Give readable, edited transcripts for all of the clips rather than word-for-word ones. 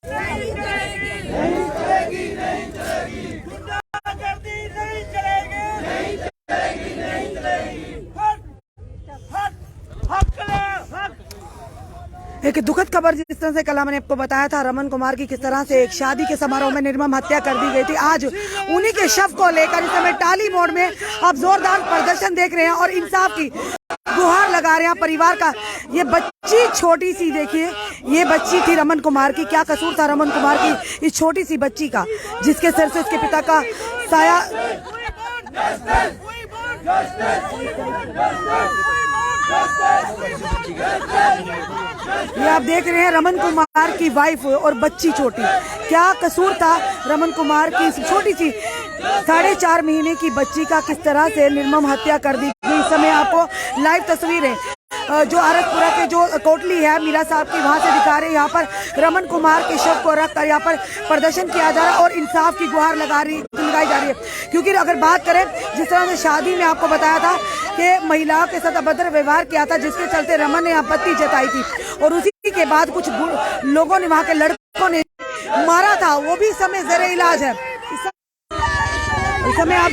नहीं चलेगी, नहीं चलेगी, नहीं चलेगी, गुंडागर्दी नहीं चलेगी, नहीं चलेगी, नहीं चलेगी। एक दुखद खबर जिस तरह से कल मैंने आपको बताया था, रमन कुमार की किस तरह से एक शादी के समारोह में निर्मम हत्या कर दी गई थी। आज उन्हीं के शव को लेकर इस समय टाली मोड़ में आप जोरदार प्रदर्शन देख रहे हैं और इंसाफ की गुहार लगा रहे हैं परिवार का। ये बच्ची छोटी सी, देखिए ये बच्ची थी रमन कुमार की। क्या कसूर था रमन कुमार की इस छोटी सी बच्ची का, जिसके सर से उसके पिता का साया। ये आप देख रहे हैं रमन कुमार की वाइफ और बच्ची छोटी। क्या कसूर था रमन कुमार की छोटी सी 4.5 महीने की बच्ची का, किस तरह से निर्मम हत्या कर दी गई। इस समय आपको लाइव तस्वीरें जो आरसपुरा के जो कोटली है मीरा साहब की, वहां से दिखा रहे हैं। यहाँ पर रमन कुमार के शव को रखकर यहाँ पर प्रदर्शन किया जा रहा है और इंसाफ की गुहार लगाई जा रही है। क्योंकि अगर बात करें जिस तरह से शादी में आपको बताया था कि महिलाओं के साथ अभद्र व्यवहार किया था, जिसके चलते रमन ने आपत्ति जताई थी और उसी के बाद कुछ लोगों ने, वहाँ के लड़कों ने मारा था, वो भी इस समय ज़ेरे इलाज है। इस समय आप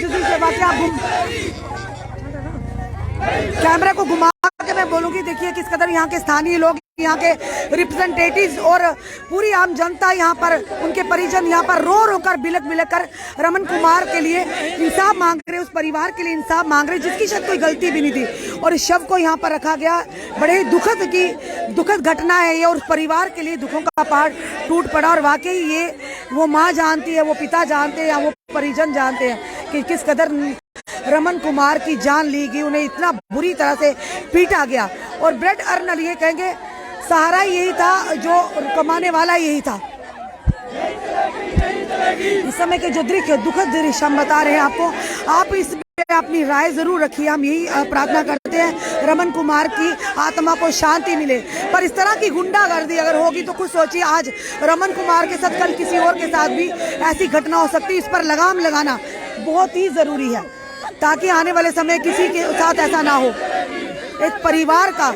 कैमरे को घुमा के मैं बोलूंगी, देखिए किस कदर यहाँ के स्थानीय लोग, यहाँ के रिप्रेजेंटेटिव्स और पूरी आम जनता, यहाँ पर उनके परिजन यहाँ पर रो रो कर बिलक कर रमन कुमार के लिए इंसाफ मांग रहे, उस परिवार के लिए इंसाफ मांग रहे जिसकी शायद कोई गलती भी नहीं थी। और इस शव को यहाँ पर रखा गया। बड़े ही दुखद घटना है ये और उस परिवार के लिए दुखों का पहाड़ टूट पड़ा। और वाकई ये वो माँ जानती है, वो पिता जानते हैं या वो परिजन जानते हैं कि किस कदर रमन कुमार की जान ली गई, उन्हें इतना बुरी तरह से पीटा गया। और ब्रेड अर्नल ये कहेंगे सहारा यही था, जो कमाने वाला यही था। इस समय के जो दुखद दृश्य हम बता रहे हैं आपको, आप इस पे अपनी राय जरूर रखिए। हम यही प्रार्थना करते हैं रमन कुमार की आत्मा को शांति मिले। पर इस तरह की गुंडागर्दी अगर होगी तो खुद सोचिए, आज रमन कुमार के साथ कल किसी और के साथ भी ऐसी घटना हो सकती है। इस पर लगाम लगाना बहुत ही जरूरी है ताकि आने वाले समय किसी के साथ ऐसा ना हो। एक परिवार का,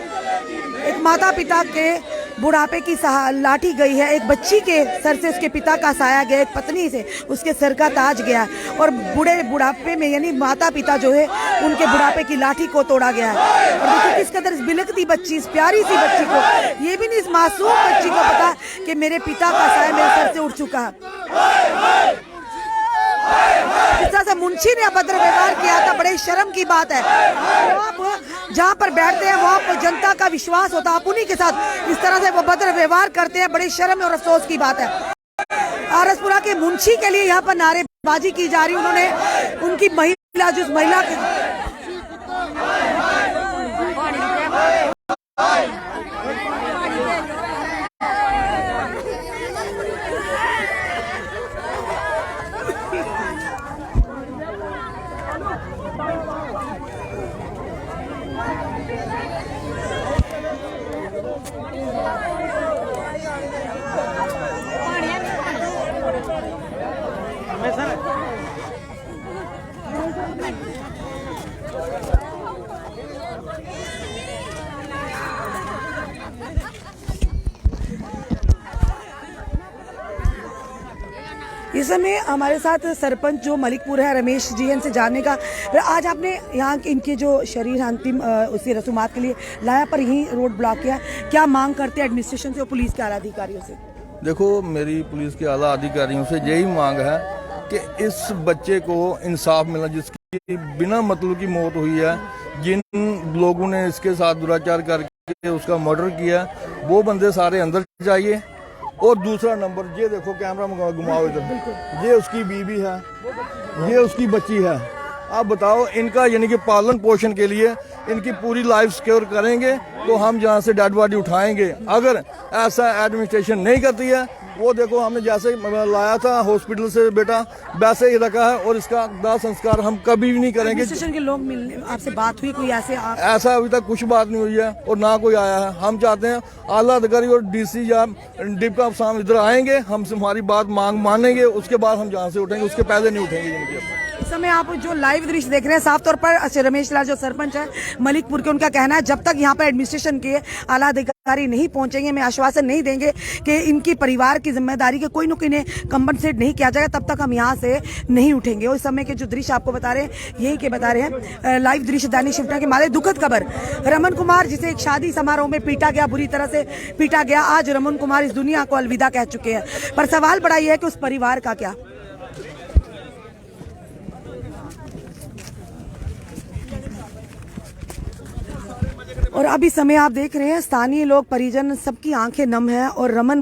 एक माता पिता के बुढ़ापे की लाठी गई है, एक बच्ची के सर से उसके पिता का साया गया, एक पत्नी से उसके सर का ताज गया और बुढ़ापे में यानी माता पिता जो है उनके बुढ़ापे की लाठी को तोड़ा गया है। और देखिए किस कदर इस बिलकती बच्ची, इस प्यारी सी बच्ची को, ये भी नहीं इस मासूम बच्ची को पता कि मेरे पिता का साया मेरे सर से उठ चुका है। इस तरह से मुंशी ने अभद्र व्यवहार किया था, बड़े शर्म की बात है। आप जहाँ पर बैठते हैं वहाँ पर जनता का विश्वास होता है, आप उन्हीं के साथ इस तरह से वो अभद्र व्यवहार करते हैं, बड़े शर्म और अफसोस की बात है। आरसपुरा के मुंशी के लिए यहाँ पर नारेबाजी की जा रही, उन्होंने उनकी महिला, जिस महिला के इस समय हमारे साथ सरपंच जो मलिकपुर है रमेश जी हैं, इनसे जानने का। आज आपने यहाँ इनके जो शरीर अंतिम उसी रसूमात के लिए लाया पर यही रोड ब्लॉक किया, क्या मांग करते हैं एडमिनिस्ट्रेशन से और पुलिस के आला अधिकारियों से? देखो, मेरी पुलिस के आला अधिकारियों से यही मांग है कि इस बच्चे को इंसाफ मिलना, जिसकी बिना मतलब की मौत हुई है, जिन लोगों ने इसके साथ दुराचार करके उसका मर्डर किया, वो बंदे सारे अंदर जाइए। और दूसरा नंबर, ये देखो कैमरा घुमाओ इधर, ये उसकी बीवी है, ये उसकी बच्ची है। आप बताओ, इनका यानी कि पालन पोषण के लिए इनकी पूरी लाइफ सिक्योर करेंगे तो हम जहाँ से डेड बॉडी उठाएंगे। अगर ऐसा एडमिनिस्ट्रेशन नहीं करती है, वो देखो हमने जैसे लाया था हॉस्पिटल से बेटा, वैसे ही रखा है और इसका दाह संस्कार हम कभी भी नहीं करेंगे। एडमिनिस्ट्रेशन के लोग मिलने, आपसे बात हुई कोई ऐसा अभी तक कुछ बात नहीं हुई है और ना कोई आया है। हम चाहते हैं आला अधिकारी और डीसी या डिप्टी साहब इधर आएंगे, हमसे हमारी बात मानेंगे, उसके बाद हम जहाँ से उठेंगे, उसके पहले नहीं उठेंगे। इस समय आप जो लाइव दृश्य देख रहे हैं, साफ तौर पर रमेश लाल जो सरपंच है मलिकपुर के, उनका कहना है जब तक यहाँ पर एडमिनिस्ट्रेशन के आला अधिकारी अधिकारी नहीं पहुंचेंगे, मैं आश्वासन नहीं देंगे कि इनकी परिवार की जिम्मेदारी के कोई न कोई इन्हें कंपनसेट नहीं किया जाएगा, तब तक हम यहाँ से नहीं उठेंगे। और इस समय के जो दृश्य आपको बता रहे हैं, यही के बता रहे हैं लाइव दृश्य दैनिक शिफ्टा के माले। दुखद खबर, रमन कुमार जिसे एक शादी समारोह में पीटा गया, बुरी तरह से पीटा गया, आज रमन कुमार इस दुनिया को अलविदा कह चुके हैं। पर सवाल बड़ा यह है कि उस परिवार का क्या। और अभी समय आप देख रहे हैं, स्थानीय लोग, परिजन, सबकी आंखें नम है। और रमन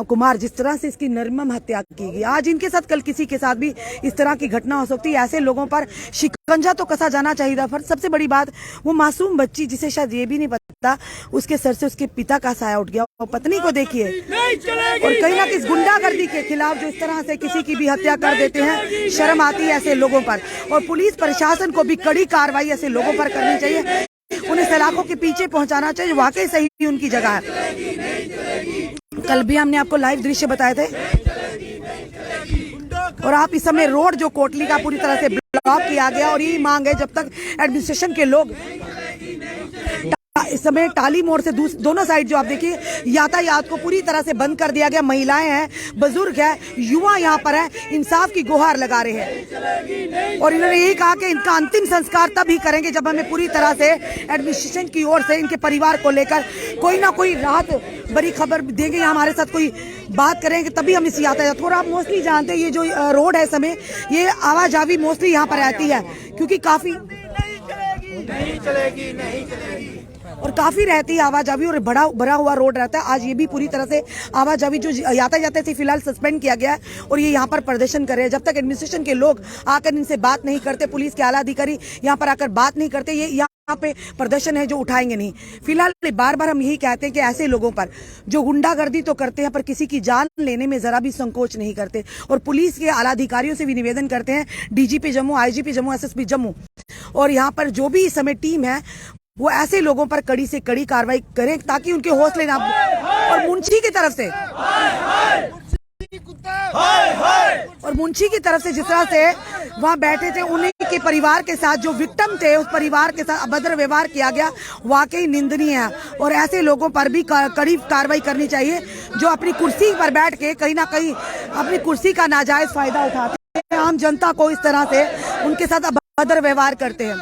कुमार जिस तरह से इसकी निर्मम हत्या की गई, आज इनके साथ कल किसी के साथ भी इस तरह की घटना हो सकती है। ऐसे लोगों पर शिकंजा तो कसा जाना चाहिए था। पर सबसे बड़ी बात, वो मासूम बच्ची जिसे शायद ये भी नहीं पता, उसके सर से उसके पिता का साया उठ गया। और पत्नी को देखिए, और कहीं ना कहीं गुंडागर्दी के खिलाफ जो इस तरह से किसी की भी हत्या कर देते हैं, शर्म आती है ऐसे लोगों पर। और पुलिस प्रशासन को भी कड़ी कार्रवाई ऐसे लोगों पर करनी चाहिए, उन्हें सलाखों के पीछे पहुंचाना चाहिए, वाकई सही उनकी जगह है। कल भी हमने आपको लाइव दृश्य बताए थे। और आप इस समय रोड जो कोटली का पूरी तरह से ब्लॉक किया गया, और यही मांग है जब तक एडमिनिस्ट्रेशन के लोग इस समय टाली मोड़ से दोनों साइड जो आप देखिए यातायात को पूरी तरह से बंद कर दिया गया। महिलाएं हैं, बुजुर्ग है, युवा यहाँ पर है, इंसाफ की गुहार लगा रहे हैं। और इन्होंने यही कहा कि इनका अंतिम संस्कार तब ही करेंगे जब हमें पूरी तरह से एडमिनिस्ट्रेशन की ओर से इनके परिवार को लेकर कोई ना कोई राहत बड़ी खबर देंगे या हमारे साथ कोई बात करेंगे, तभी हम इस यातायात। और आप मोस्टली जानते हैं ये जो रोड है समय, ये आवाजावी मोस्टली यहाँ पर रहती है, क्योंकि काफी नहीं चलेगी। और काफी रहती है आवाजावी, और भरा हुआ रोड रहता है। आज ये भी पूरी तरह से आवाजावी जो यातायात से फिलहाल सस्पेंड किया गया है, और ये यहाँ पर प्रदर्शन कर रहे हैं। जब तक एडमिनिस्ट्रेशन के लोग आकर इनसे बात नहीं करते, पुलिस के आला अधिकारी यहाँ पर आकर बात नहीं करते, ये यहाँ पे प्रदर्शन है जो उठाएंगे नहीं। फिलहाल बार बार हम यही कहते हैं कि ऐसे लोगों पर जो गुंडागर्दी तो करते हैं, पर किसी की जान लेने में जरा भी संकोच नहीं करते। और पुलिस के आला अधिकारियों से भी निवेदन करते हैं, DGP Jammu, IGP Jammu, SSP Jammu, और यहाँ पर जो भी इस समय टीम है, वो ऐसे लोगों पर कड़ी से कड़ी कार्रवाई करें ताकि उनके हौसले ना। और मुंशी की तरफ से जिस तरह से वहां बैठे थे, उन्हीं के परिवार के साथ जो विक्टिम थे, उस परिवार के साथ अभद्र व्यवहार किया गया, वाकई निंदनीय है। और ऐसे लोगों पर भी कड़ी कार्रवाई करनी चाहिए जो अपनी कुर्सी पर बैठ के कहीं ना कहीं अपनी कुर्सी का नाजायज फायदा उठाते हैं, आम जनता को इस तरह से उनके साथ अभद्र व्यवहार करते हैं।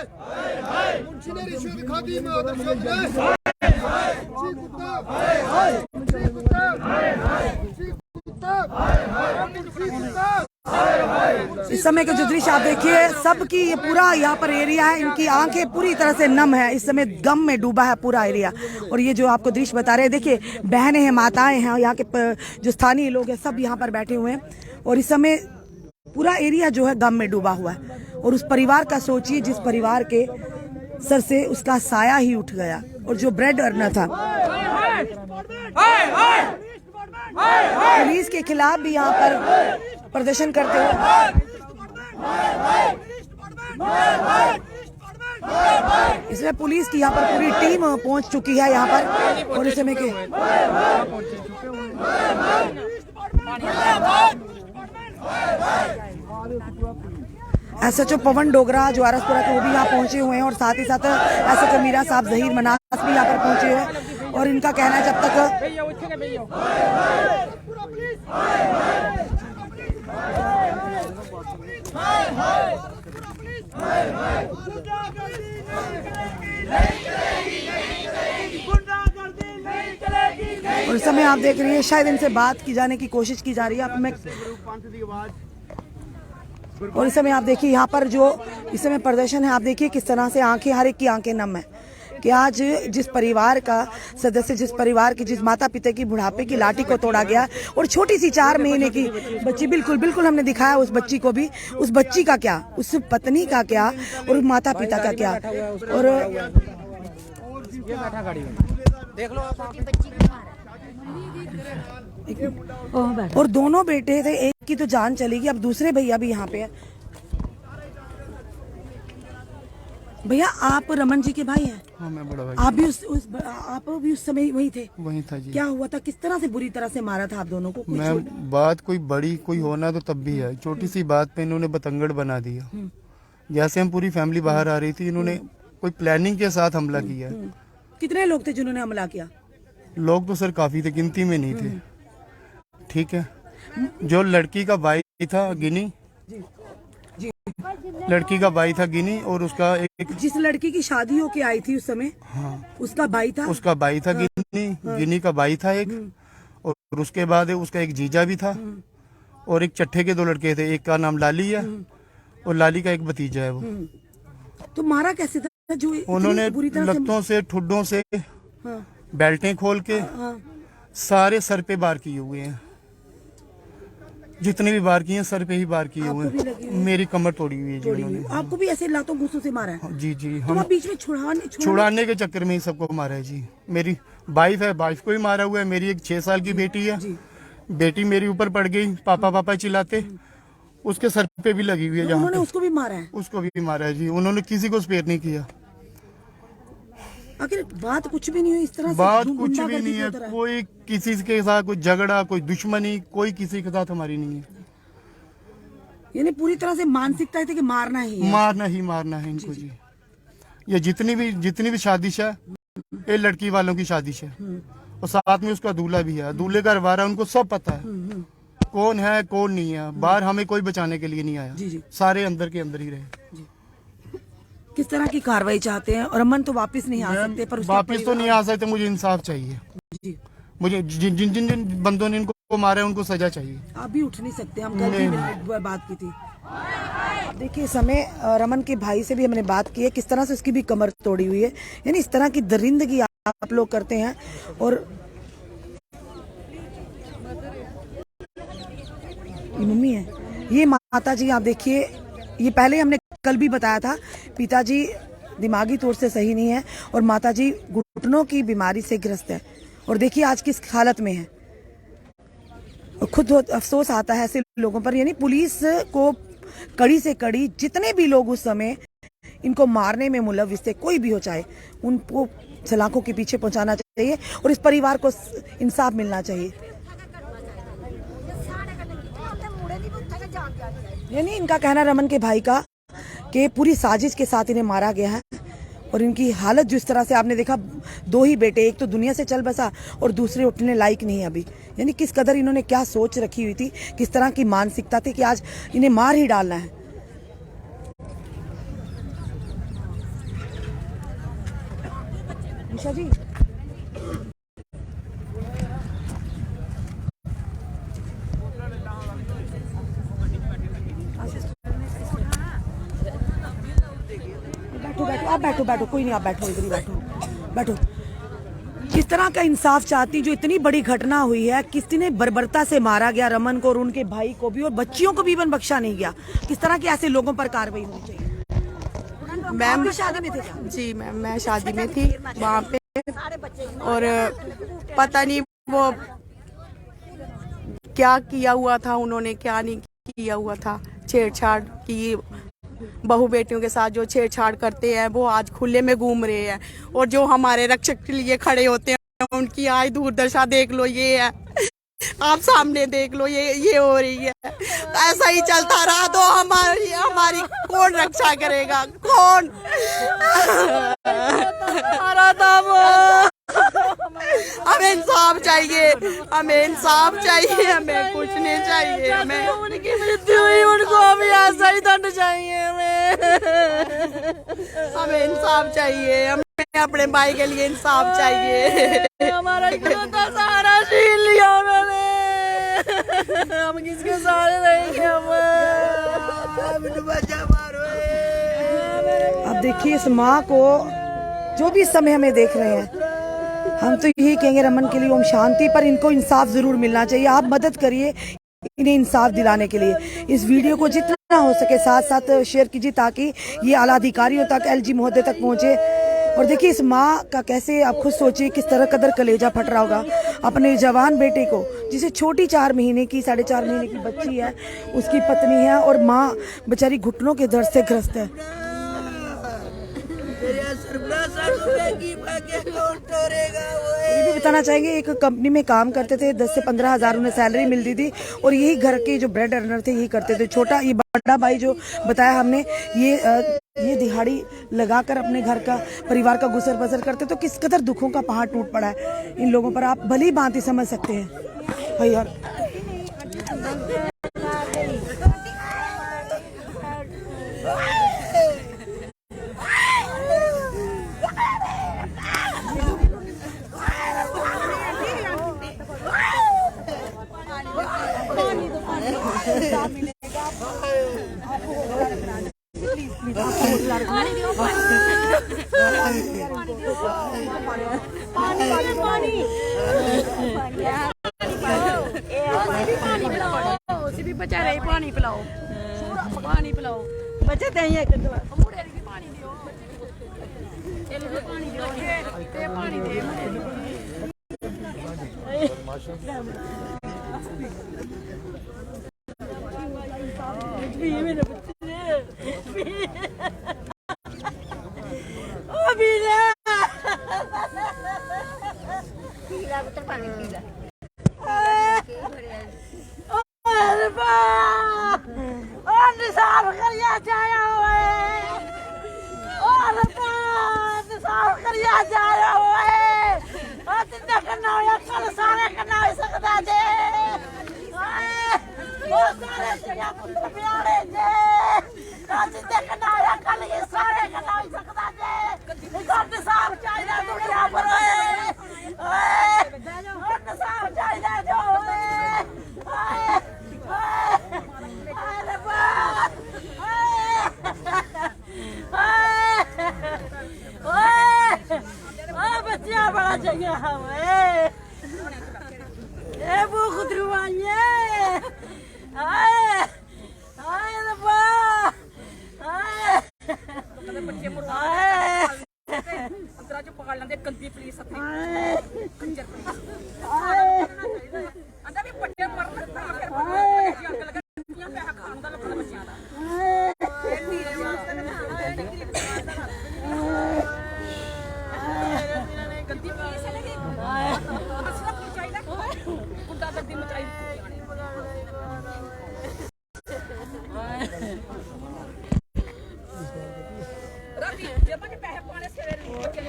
इस समय के जो दृश्य आप देखिए, सबकी ये पूरा यहाँ पर एरिया है, इनकी आंखें पूरी तरह से नम है, इस समय गम में डूबा है पूरा एरिया। और ये जो आपको दृश्य बता रहे हैं, देखिए बहनें हैं, माताएं हैं, यहाँ के जो स्थानीय लोग हैं, सब यहाँ पर बैठे हुए हैं। और इस समय पूरा एरिया जो है गम में डूबा हुआ है। और उस परिवार का सोचिए जिस परिवार के सर से उसका साया ही उठ गया, और जो ब्रेड अर्नर था। पुलिस के खिलाफ भी यहाँ पर प्रदर्शन करते हुए इसमें पुलिस की यहाँ पर पूरी टीम पहुंच चुकी है यहाँ पर। और इस समय के एसएचओ पवन डोगरा जो आरसपुरा के, वो भी यहाँ पहुंचे हुए हैं। और साथ ही साथ एसएचओ मीरा साहब जहीर मनास भी यहाँ पर पहुंचे हैं। और इनका कहना है जब तक और इस समय आप देख रही है, शायद इनसे बात की जाने की कोशिश की जा रही है। अब मैं और इस समय आप देखिए यहाँ पर जो इस समय प्रदर्शन है, आप देखिए किस तरह से आंखें, हर एक की आंखें नम है कि आज जिस परिवार का सदस्य, जिस परिवार की, जिस माता पिता की बुढ़ापे की लाठी को तोड़ा गया, और छोटी सी 4 महीने की बच्ची, बिल्कुल हमने दिखाया उस बच्ची को भी, उस बच्ची का क्या, उस पत्नी का क्या, और उस माता पिता का क्या। और दोनों बेटे थे, एक की तो जान चलेगी, अब दूसरे भैया भी यहाँ पे है। भैया आप रमन जी के भाई हैं? हाँ, मैं बड़ा भाई। आप भी उस समय वही थे? वही था जी। क्या हुआ था, किस तरह से बुरी तरह से मारा था आप दोनों को? मैं बात कोई बड़ी कोई होना तो तब भी है, छोटी सी बात पे इन्होंने बतंगड़ बना दिया। जैसे हम पूरी फैमिली बाहर आ रही थी, इन्होंने कोई प्लानिंग के साथ हमला किया। कितने लोग थे जिन्होंने हमला किया? लोग तो सर काफी थे, गिनती में नहीं थे। ठीक है, जो लड़की का भाई था गिनी, लड़की का भाई था गिनी, और उसका एक, जिस लड़की की शादी होके आई थी उस समय, हाँ, उसका भाई था, उसका भाई था गिनी, गिनी का भाई था एक, और उसके बाद उसका एक जीजा भी था, और एक चट्ठे के 2 लड़के थे, एक का नाम लाली है और लाली का एक भतीजा है। वो तो मारा कैसे था? जो उन्होंने बुरी तरह लत्तों से, ठुड्डों से, हाँ, बेल्टें खोल के हाँ, सारे सर पे बार किए हुए हैं। जितने भी बार किए हैं सर पे ही बार किए हुए हैं। मेरी कमर तोड़ी हुई है जी उन्होंने। आपको भी ऐसे लातों घूसों से मारा है? जी जी, तो हम आप बीच में छुड़ाने के चक्कर में ही सबको मारा है जी। मेरी वाइफ है, वाइफ को ही मारा हुआ है। मेरी एक 6 साल की बेटी है, बेटी मेरी ऊपर पड़ गई, पापा पापा चिल्लाते, उसके सर पे भी लगी हुई है। उन्होंने उसको भी मारा है? उसको भी मारा है जी। उन्होंने किसी को स्पेयर नहीं किया। आखिर बात कुछ भी नहीं हुई इस तरह से? बात कुछ भी नहीं है, कोई किसी के साथ कोई झगड़ा, कोई दुश्मनी, कोई किसी के साथ हमारी नहीं है। यानी पूरी तरह से मानसिकता थी कि मारना ही है, मारना है इनको जी। ये जितनी भी साजिश है, ये लड़की वालों की साजिश है, और साथ में उसका दूल्हा भी है, दूल्हे का रवारा, उनको सब पता है कौन है कौन नहीं है। बाहर हमें कोई बचाने के लिए नहीं आया, सारे अंदर के अंदर ही रहे। किस तरह की कार्रवाई चाहते हैं? और अमन तो वापस नहीं आ सकते, पर वापस तो नहीं आ सकते। मुझे इंसाफ चाहिए जी। मुझे जिन जिन जिन बंदों ने इनको मारा है उनको सजा चाहिए। आप भी उठ नहीं सकते, हम कल भी बात की थी। देखिए समय रमन के भाई से भी हमने बात की है, किस तरह से उसकी भी कमर तोड़ी हुई है। यानी इस तरह की दरिंदगी आप लोग करते हैं। और ये मम्मी है, ये माता जी, आप देखिए, ये पहले हमने कल भी बताया था, पिताजी दिमागी तौर से सही नहीं है और माताजी घुटनों की बीमारी से ग्रस्त है। और देखिए आज किस हालत में है। और खुद अफसोस आता है ऐसे लोगों पर। यानी पुलिस को कड़ी से कड़ी, जितने भी लोग उस समय इनको मारने में मुलविस थे, कोई भी हो चाहे, उनको सलाखों के पीछे पहुंचाना चाहिए और इस परिवार को इंसाफ मिलना चाहिए। यानी इनका कहना, रमन के भाई का, कि पूरी साजिश के साथ इन्हें मारा गया है। और इनकी हालत जिस तरह से आपने देखा, 2 ही बेटे, एक तो दुनिया से चल बसा और दूसरे उठने लायक नहीं है अभी। यानी किस कदर इन्होंने क्या सोच रखी हुई थी, किस तरह की मानसिकता थी कि आज इन्हें मार ही डालना है। निशा जी, बैठो बैठो, कोई नहीं, आप बैठो, इधर ही बैठो। किस तरह का इंसाफ चाहती, जो इतनी बड़ी घटना हुई है, किसी ने बर्बरता से मारा गया रमन को और उनके भाई को भी, और बच्चियों को भी इवन बख्शा नहीं गया। किस तरह के ऐसे लोगों पर कार्रवाई होनी चाहिए। मैम शादी में थे क्या? जी मैम, मैं शादी में थी वहाँ पे, और पता नहीं वो क्या किया हुआ था उन्होंने, क्या नहीं किया हुआ था। छेड़छाड़ की, बहू बेटियों के साथ जो छेड़छाड़ करते हैं वो आज खुले में घूम रहे हैं। और जो हमारे रक्षक के लिए खड़े होते हैं, उनकी आज दूरदर्शा देख लो, ये है, आप सामने देख लो, ये हो रही है। ऐसा ही चलता रहा तो हमारी कौन रक्षा करेगा, कौन? हमें इंसाफ चाहिए, हमें इंसाफ चाहिए, हमें कुछ नहीं चाहिए। हमें उनकी मृत्यु हुई, उनको भी ऐसा ही दंड चाहिए। हमें इंसाफ चाहिए, हमें अपने भाई के लिए इंसाफ चाहिए। हमारा इकलौता सहारा छीन लिया मैंने, हम किसके सहारे रहेंगे? अब देखिए इस माँ को, जो भी इस समय हमें देख रहे हैं, हम तो यही कहेंगे रमन के लिए ओम शांति, पर इनको इंसाफ जरूर मिलना चाहिए। आप मदद करिए इन्हें इंसाफ दिलाने के लिए। इस वीडियो को जितना हो सके साथ साथ शेयर कीजिए, ताकि ये आला अधिकारियों तक, LG महोदय तक पहुंचे। और देखिए इस माँ का कैसे, आप खुद सोचिए किस तरह कदर कलेजा फट रहा होगा अपने जवान बेटे को, जिसे छोटी 4 महीने की, 4.5 महीने की बच्ची है, उसकी पत्नी है, और माँ बेचारी घुटनों के दर्द से ग्रस्त है। ये भी बताना चाहेंगे, एक कंपनी में काम करते थे, 10 से 15 हज़ार उन्हें सैलरी मिलती थी, और यही घर के जो ब्रेड अर्नर थे यही करते थे। छोटा, ये बड़ा भाई जो बताया हमने, ये ये दिहाड़ी लगाकर अपने घर का परिवार का गुजर बसर करते तो किस कदर दुखों का पहाड़ टूट पड़ा है इन लोगों पर, आप भली भांति समझ सकते हैं भाई। यार बेचारे पानी पिलाओ, पानी पिलाओ, बच्चे पानी दियो, पानी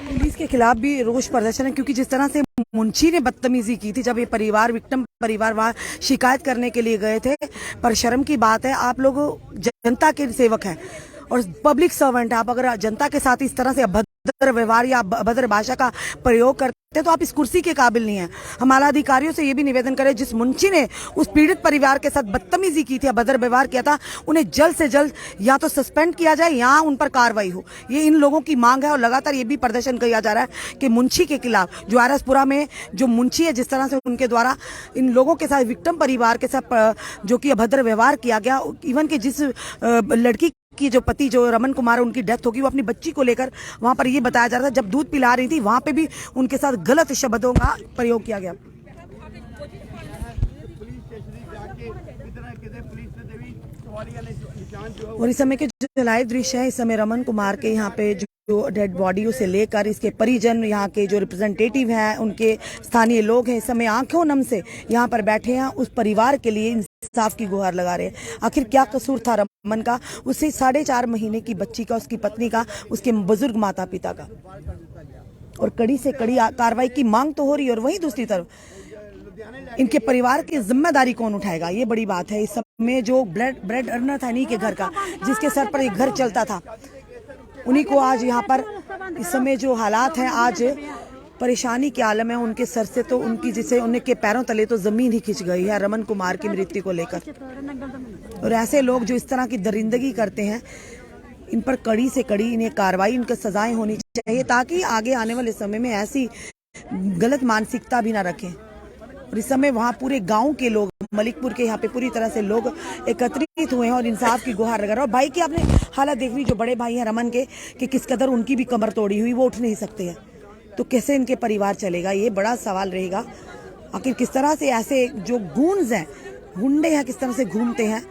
पुलिस के खिलाफ भी रोष प्रदर्शन है, क्योंकि जिस तरह से मुंशी ने बदतमीजी की थी जब ये परिवार विक्टिम परिवार वहां शिकायत करने के लिए गए थे। पर शर्म की बात है, आप लोग जनता के सेवक हैं और पब्लिक सर्वेंट है, आप अगर जनता के साथ इस तरह से अभद्र व्यवहार या अभद्र भाषा का प्रयोग करते तो आप इस कुर्सी के काबिल नहीं है। हम आला अधिकारियों से ये भी निवेदन करें, जिस मुंशी ने उस पीड़ित परिवार के साथ बदतमीजी की थी, अभद्र व्यवहार किया था, उन्हें जल्द से जल्द या तो सस्पेंड किया जाए या उन पर कार्रवाई हो। ये इन लोगों की मांग है और लगातार ये भी प्रदर्शन किया जा रहा है कि मुंशी के खिलाफ, जो आरएसपुरा में जो मुंशी है, जिस तरह से उनके द्वारा इन लोगों के साथ विक्टिम परिवार के साथ जो कि अभद्र व्यवहार किया गया, इवन के जिस लड़की की जो पति जो रमन कुमार है उनकी डेथ होगी, वो अपनी बच्ची को लेकर वहां पर ये बताया जा रहा था जब दूध पिला रही थी, वहां पे भी उनके साथ गलत शब्दों का प्रयोग किया गया। और इस समय के जो लाइव दृश्य है, इस समय रमन कुमार के यहाँ पे जो डेड बॉडी से लेकर इसके परिजन, यहाँ के जो रिप्रेजेंटेटिव हैं, उनके स्थानीय लोग हैं, इस समय आंखों नम से यहाँ पर बैठे हैं, उस परिवार के लिए इंसाफ की गुहार लगा रहे हैं। आखिर क्या कसूर था रमन का, उससे 4.5 महीने की बच्ची का, उसकी पत्नी का, उसके बुजुर्ग माता पिता का, और कड़ी से कड़ी कार्रवाई की मांग तो हो रही है। और वहीं दूसरी तरफ इनके परिवार की जिम्मेदारी कौन उठाएगा, ये बड़ी बात है। इस समय जो ब्रेड अर्नर था इन्हीं के घर का, जिसके सर पर एक घर चलता था, उन्हीं को आज यहाँ पर इस समय जो हालात हैं, आज परेशानी के आलम है। उनके सर से तो उनकी जिसे उनके पैरों तले तो जमीन ही खिंच गई है रमन कुमार की मृत्यु को लेकर। और ऐसे लोग जो इस तरह की दरिंदगी करते हैं, इन पर कड़ी से कड़ी इन्हें कार्रवाई, इनकी सजाएं होनी चाहिए, ताकि आगे आने वाले समय में ऐसी गलत मानसिकता भी ना रखें। और इस समय वहाँ पूरे गांव के लोग, मलिकपुर के यहाँ पे पूरी तरह से लोग एकत्रित हुए हैं और इंसाफ की गुहार लगा रहे हैं। और भाई की आपने हालत देख ली, जो बड़े भाई हैं रमन के, कि किस कदर उनकी भी कमर तोड़ी हुई, वो उठ नहीं सकते हैं, तो कैसे इनके परिवार चलेगा, ये बड़ा सवाल रहेगा। आखिर किस तरह से ऐसे जो गूंज हैं, गुंडे हैं, किस तरह से घूमते हैं।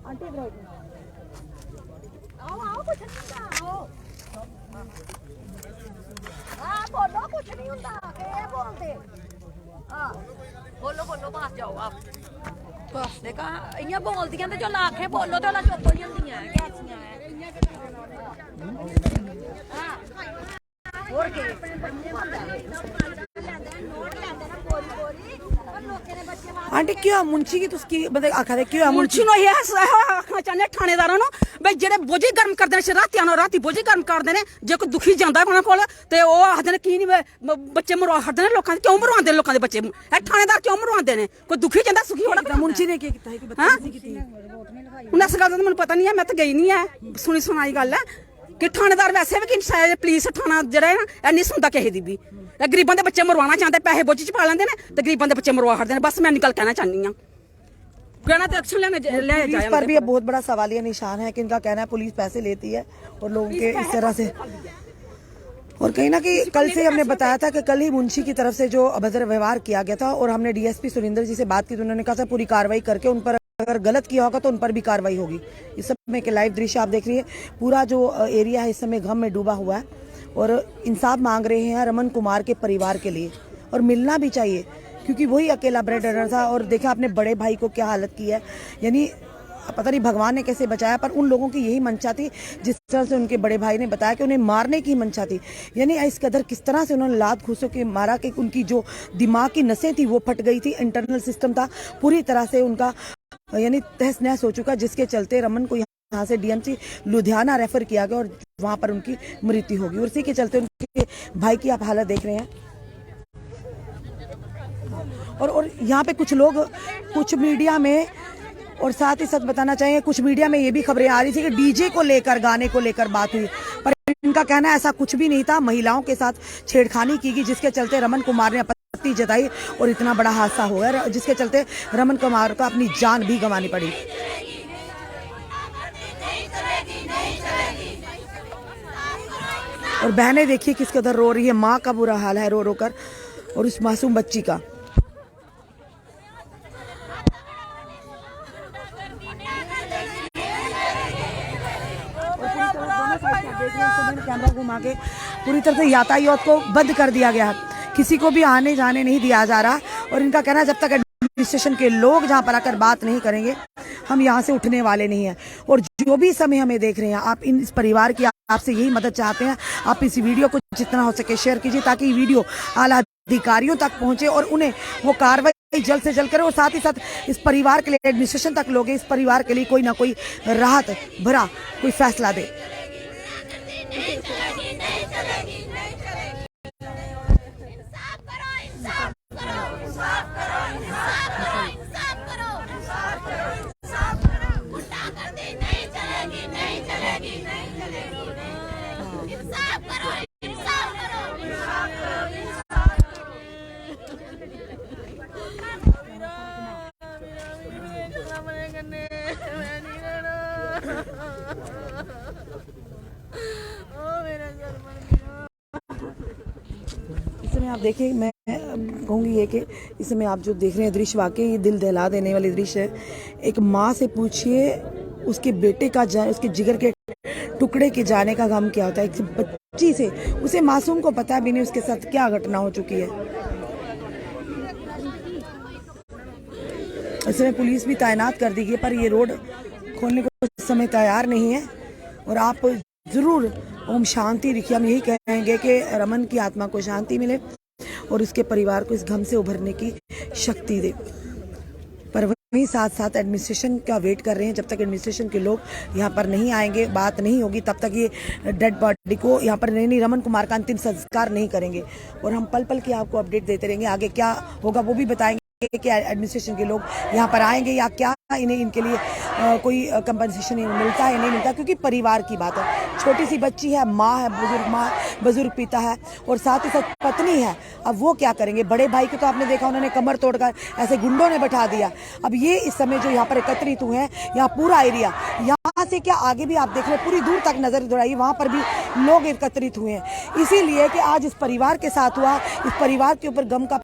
आंटी आओ, आओ, हाँ बोलो कुछ नहीं होता ये बोलते हाँ बोलो बोलो बाहर जाओ आप बस देखा इयां बोलदियां ते जो लाखे बोलो तो ला चुप हो जांदियां कैसियां है हां और के आंटी क्यों मुंशी की तुसकी मतलब आखा दे क्यों मुंशी नो ये आखना चाहने थानेदारां नु बई जेड़े बोझी गर्म करदे ने रातियां नो राती बोझी गर्म करदे ने जे कोई दुखी जांदा कोना कोल ते ओ आखदे ने की नहीं बच्चे मरवा हटदे ने लोकां दे क्यों मरवांदे ने लोकां दे बच्चे ए थानेदार क्यों मरवांदे ने कोई दुखी जांदा सुखी होना मुंशी ने क्या कीता है कि बदतमीजी की थी उन इस गल दा मैनूं पता नहीं है मैं तो गई नहीं है सुनी सुनाई गल है कि थानेदार वैसे भी कि पुलिस थाना जेड़ा है ना ए नहीं सुनदा किसी दी भी गरीबां दे बच्चे मरवाना चाहते पैसे बोझी च पा लेंदे ने ते गरीबां दे बच्चे मरवा हटदे ने बस मैं निकल कहना चाहनी हां कहना तो एक्शन लेने ले पुलिस पर भी अब बहुत बड़ा सवालिया निशान है कि इनका कहना है पुलिस पैसे लेती है और लोगों के इस तरह से और कहीं ना कहीं कल से हमने बताया था कि कल ही मुंशी की तरफ से जो अभद्र व्यवहार किया गया था और हमने डीएसपी सुरेंद्र जी से बात की तो उन्होंने कहा था पूरी कार्रवाई करके उन पर अगर गलत किया होगा तो उन पर भी कार्रवाई होगी। इस समय के लाइव दृश्य आप देख रही है पूरा जो एरिया है इस समय गम में डूबा हुआ है और इंसाफ मांग रहे हैं रमन कुमार के परिवार के लिए और मिलना भी चाहिए क्योंकि वही अकेला ब्रेड अर्नर था और देखा आपने बड़े भाई को क्या हालत की है यानी पता नहीं भगवान ने कैसे बचाया पर उन लोगों की यही मंशा थी जिस तरह से उनके बड़े भाई ने बताया कि उन्हें मारने की मंशा थी यानी इस कदर किस तरह से उन्होंने लात घूसों के मारा कि उनकी जो दिमाग की नसें थी वो फट गई थी इंटरनल सिस्टम था पूरी तरह से उनका यानी तहस नहस हो चुका जिसके चलते रमन को यहाँ से डीएमसी लुधियाना रेफर किया गया और वहां पर उनकी मृत्यु होगी और इसी के चलते उनके भाई की आप हालत देख रहे हैं और यहाँ पे कुछ लोग कुछ मीडिया में और साथ ही सच बताना चाहिए कुछ मीडिया में ये भी खबरें आ रही थी कि डीजे को लेकर गाने को लेकर बात हुई पर इनका कहना है ऐसा कुछ भी नहीं था महिलाओं के साथ छेड़खानी की गई जिसके चलते रमन कुमार ने आपत्ति जताई और इतना बड़ा हादसा हो गया जिसके चलते रमन कुमार को अपनी जान भी गंवानी पड़ी। और बहनें देखिए किस कदर रो रही है माँ का बुरा हाल है रो रो कर और उस मासूम बच्ची का कैमरा घुमा के पूरी तरह से यातायात को बंद कर दिया गया है किसी को भी आने जाने नहीं दिया जा रहा और इनका कहना है जब तक एडमिनिस्ट्रेशन के लोग जहां पर आकर बात नहीं करेंगे हम यहां से उठने वाले नहीं हैं। और जो भी समय हमें देख रहे हैं आप इस परिवार की आपसे यही मदद चाहते हैं आप इस वीडियो को जितना हो सके शेयर कीजिए ताकि ये वीडियो आला अधिकारियों तक पहुंचे और उन्हें वो कार्रवाई जल्द से जल्द करें और साथ ही साथ इस परिवार के लिए एडमिनिस्ट्रेशन तक लोग इस परिवार के लिए कोई ना कोई राहत भरा कोई फैसला दे। इस समय आप देखिए मैं कहूँगी ये कि इस समय आप जो देख रहे हैं दृश्य वाकई ये दिल दहला देने वाली दृश्य है। एक माँ से पूछिए उसके बेटे का उसके जिगर के टुकड़े के जाने का गम क्या होता है। एक बच्ची से उसे मासूम को पता भी नहीं उसके साथ क्या घटना हो चुकी है। इस समय पुलिस भी तैनात कर दी गई पर ये रोड खोलने को इस समय तैयार नहीं है और आप जरूर ओम शांति लिखिए। हम यही कहेंगे कि रमन की आत्मा को शांति मिले और उसके परिवार को इस गम से उभरने की शक्ति दे। पर वहीं साथ साथ एडमिनिस्ट्रेशन का वेट कर रहे हैं। जब तक एडमिनिस्ट्रेशन के लोग यहाँ पर नहीं आएंगे बात नहीं होगी तब तक ये डेड बॉडी को यहाँ पर नहीं रमन कुमार का अंतिम संस्कार नहीं करेंगे। और हम पल पल की आपको अपडेट देते रहेंगे। आगे क्या होगा वो भी बताएंगे कि एडमिनिस्ट्रेशन के लोग यहाँ पर आएंगे या क्या इन्हें इनके लिए कोई कंपनसेशन मिलता है नहीं मिलता, क्योंकि परिवार की बात है। छोटी सी बच्ची है, माँ बुजुर्ग पिता है और साथ ही साथ पत्नी है। अब वो क्या करेंगे? बड़े भाई को तो आपने देखा उन्होंने कमर तोड़कर ऐसे गुंडों ने बैठा दिया। अब ये इस समय जो यहाँ पर एकत्रित हुए हैं, यहाँ पूरा एरिया, यहाँ से क्या आगे भी आप देख रहे हैं पूरी दूर तक नजर दौड़ाइए, वहाँ पर भी लोग एकत्रित हुए हैं। इसीलिए कि आज इस परिवार के साथ हुआ, इस परिवार के ऊपर गम का